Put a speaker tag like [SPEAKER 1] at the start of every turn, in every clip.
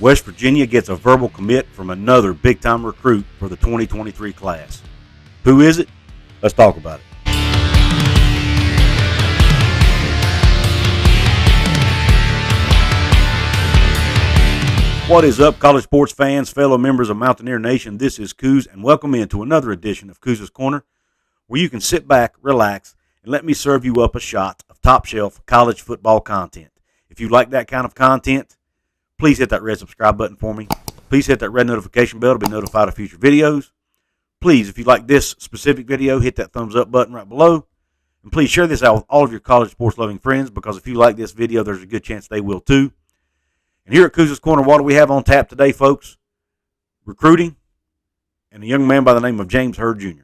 [SPEAKER 1] West Virginia gets a verbal commit from another big-time recruit for the 2023 class. Who is it? Let's talk about it. What is up, college sports fans, fellow members of Mountaineer Nation? This is Coos, and welcome into another edition of Coos' Corner, where you can sit back, relax, and let me serve you up a shot of top-shelf college football content. If you like that kind of content, please hit that red subscribe button for me. Please hit that red notification bell to be notified of future videos. Please, if you like this specific video, hit that thumbs up button right below. And please share this out with all of your college sports-loving friends, because if you like this video, there's a good chance they will too. And here at Coos' Corner, what do we have on tap today, folks? Recruiting and a young man by the name of James Hurd Jr.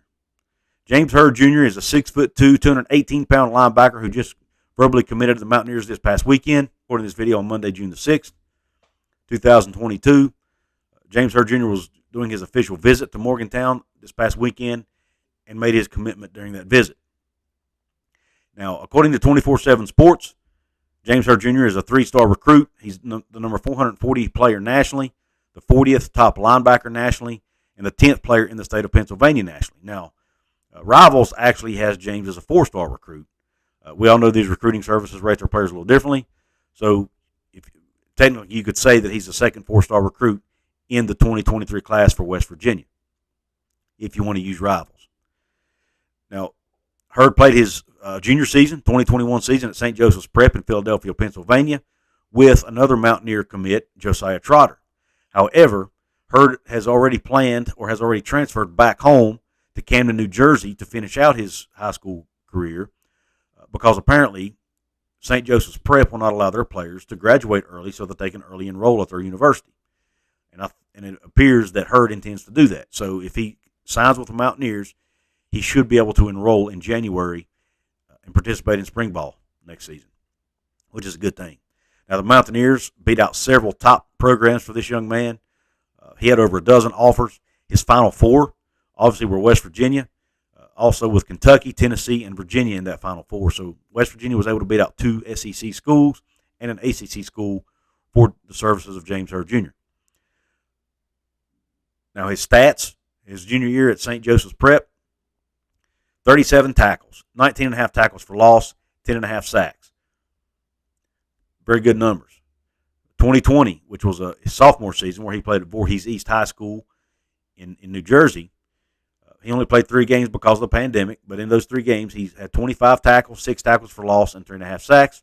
[SPEAKER 1] James Hurd Jr. is a 6'2", 218-pound linebacker who just verbally committed to the Mountaineers this past weekend, according to this video on Monday, June the 6th, 2022. James Hurd Jr. was doing his official visit to Morgantown this past weekend and made his commitment during that visit. Now, according to 24/7 Sports, James Hurd Jr. is a three-star recruit. He's the number 440 player nationally, the 40th top linebacker nationally, and the 10th player in the state of Pennsylvania nationally. Now, Rivals actually has James as a four-star recruit. We all know these recruiting services rate their players a little differently. So, technically, you could say that he's the second four-star recruit in the 2023 class for West Virginia, if you want to use Rivals. Now, Hurd played his junior season, 2021 season, at St. Joseph's Prep in Philadelphia, Pennsylvania, with another Mountaineer commit, Josiah Trotter. However, Hurd has already planned or has already transferred back home to Camden, New Jersey to finish out his high school career because apparently St. Joseph's Prep will not allow their players to graduate early so that they can early enroll at their university. And it appears that Hurd intends to do that. So if he signs with the Mountaineers, he should be able to enroll in January and participate in spring ball next season, which is a good thing. Now, the Mountaineers beat out several top programs for this young man. He had over a dozen offers. His final four, obviously, were West Virginia, also with Kentucky, Tennessee, and Virginia in that final four. So West Virginia was able to beat out two SEC schools and an ACC school for the services of James Hurd Jr. Now, his stats, his junior year at St. Joseph's Prep, 37 tackles, 19.5 tackles for loss, 10.5 sacks. Very good numbers. 2020, which was his sophomore season where he played at Voorhees East High School in New Jersey, he only played 3 games because of the pandemic, but in those 3 games, he's had 25 tackles, 6 tackles for loss, and 3.5 sacks.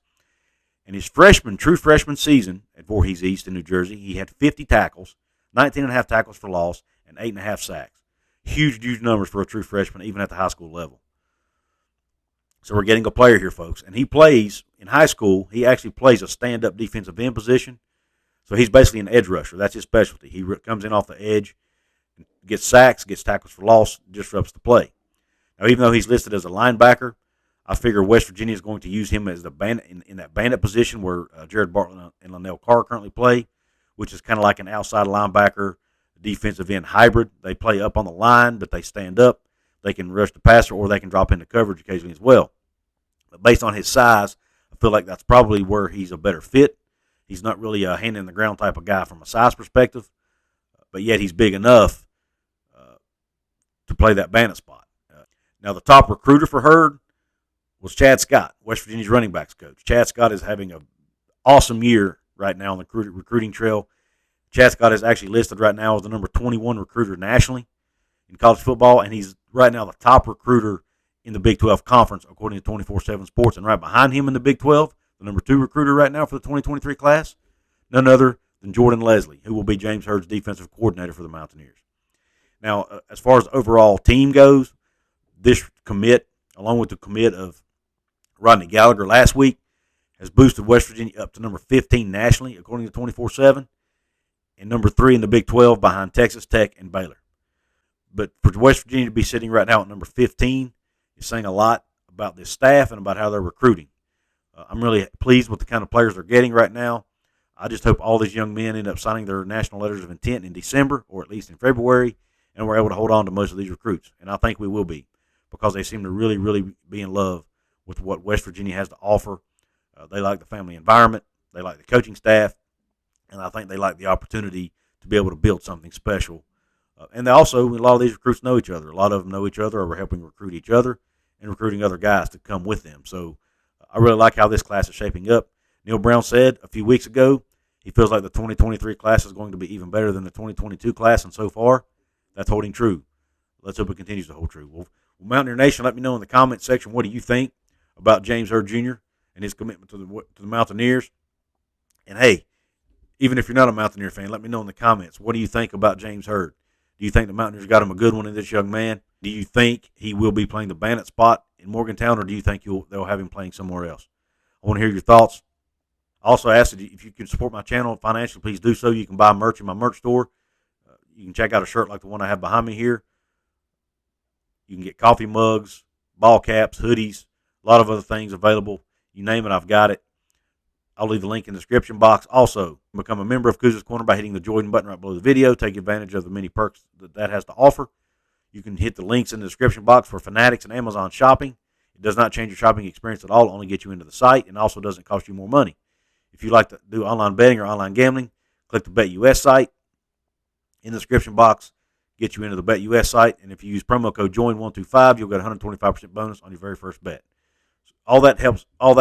[SPEAKER 1] And his true freshman season at Voorhees East in New Jersey, he had 50 tackles, 19.5 tackles for loss, and 8.5 sacks. Huge numbers for a true freshman, even at the high school level. So we're getting a player here, folks. And he plays, in high school, he actually plays a stand-up defensive end position. So he's basically an edge rusher. That's his specialty. He comes in off the edge, gets sacks, gets tackles for loss, disrupts the play. Now, even though he's listed as a linebacker, I figure West Virginia is going to use him as the bandit in that bandit position where Jared Bartlett and Linnell Carr currently play, which is kind of like an outside linebacker, defensive end hybrid. They play up on the line, but they stand up. They can rush the passer, or they can drop into coverage occasionally as well. But based on his size, I feel like that's probably where he's a better fit. He's not really a hand-in-the-ground type of guy from a size perspective, but yet he's big enough to play that bandit spot. Now, the top recruiter for Hurd was Chad Scott, West Virginia's running backs coach. Chad Scott is having an awesome year right now on the recruiting trail. Chad Scott is actually listed right now as the number 21 recruiter nationally in college football, and he's right now the top recruiter in the Big 12 Conference, according to 24/7 Sports. And right behind him in the Big 12, the number 2 recruiter right now for the 2023 class, none other than Jordan Leslie, who will be James Hurd's defensive coordinator for the Mountaineers. Now, as far as the overall team goes, this commit, along with the commit of Rodney Gallagher last week, has boosted West Virginia up to number 15 nationally, according to 24/7. And number 3 in the Big 12 behind Texas Tech and Baylor. But for West Virginia to be sitting right now at number 15 is saying a lot about this staff and about how they're recruiting. I'm really pleased with the kind of players they're getting right now. I just hope all these young men end up signing their national letters of intent in December, or at least in February, and we're able to hold on to most of these recruits. And I think we will be, because they seem to really be in love with what West Virginia has to offer. They like the family environment. They like the coaching staff. and I think they like the opportunity to be able to build something special. And they also, a lot of these recruits know each other. A lot of them know each other, or we're helping recruit each other and recruiting other guys to come with them. So I really like how this class is shaping up. Neil Brown said a few weeks ago he feels like the 2023 class is going to be even better than the 2022 class, and so far that's holding true. Let's hope it continues to hold true. Well, Mountaineer Nation, let me know in the comments section, what do you think about James Hurd Jr. and his commitment to the Mountaineers? And hey, even if you're not a Mountaineer fan, let me know in the comments, what do you think about James Hurd? Do you think the Mountaineers got him a good one in this young man? Do you think he will be playing the Bandit spot in Morgantown, or do you think they'll have him playing somewhere else? I want to hear your thoughts. I also asked if you can support my channel financially, please do so. You can buy merch in my merch store. You can check out a shirt like the one I have behind me here. You can get coffee mugs, ball caps, hoodies, a lot of other things available. You name it, I've got it. I'll leave the link in the description box. Also, become a member of Cougars Corner by hitting the join button right below the video. Take advantage of the many perks that has to offer. You can hit the links in the description box for Fanatics and Amazon shopping. It does not change your shopping experience at all. It only gets you into the site, and also doesn't cost you more money. If you like to do online betting or online gambling, click the BetUS site in the description box. Get you into the BetUS site, and if you use promo code JOIN125, you'll get a 125% bonus on your very first bet. All that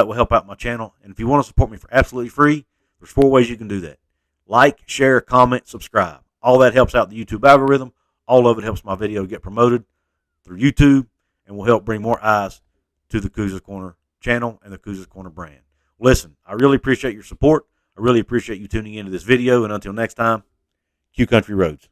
[SPEAKER 1] will help out my channel. And if you want to support me for absolutely free, there's 4 ways you can do that. Like, share, comment, subscribe. All that helps out the YouTube algorithm. All of it helps my video get promoted through YouTube and will help bring more eyes to the Cougars Corner channel and the Cougars Corner brand. Listen, I really appreciate your support. I really appreciate you tuning into this video. And until next time, Q Country Roads.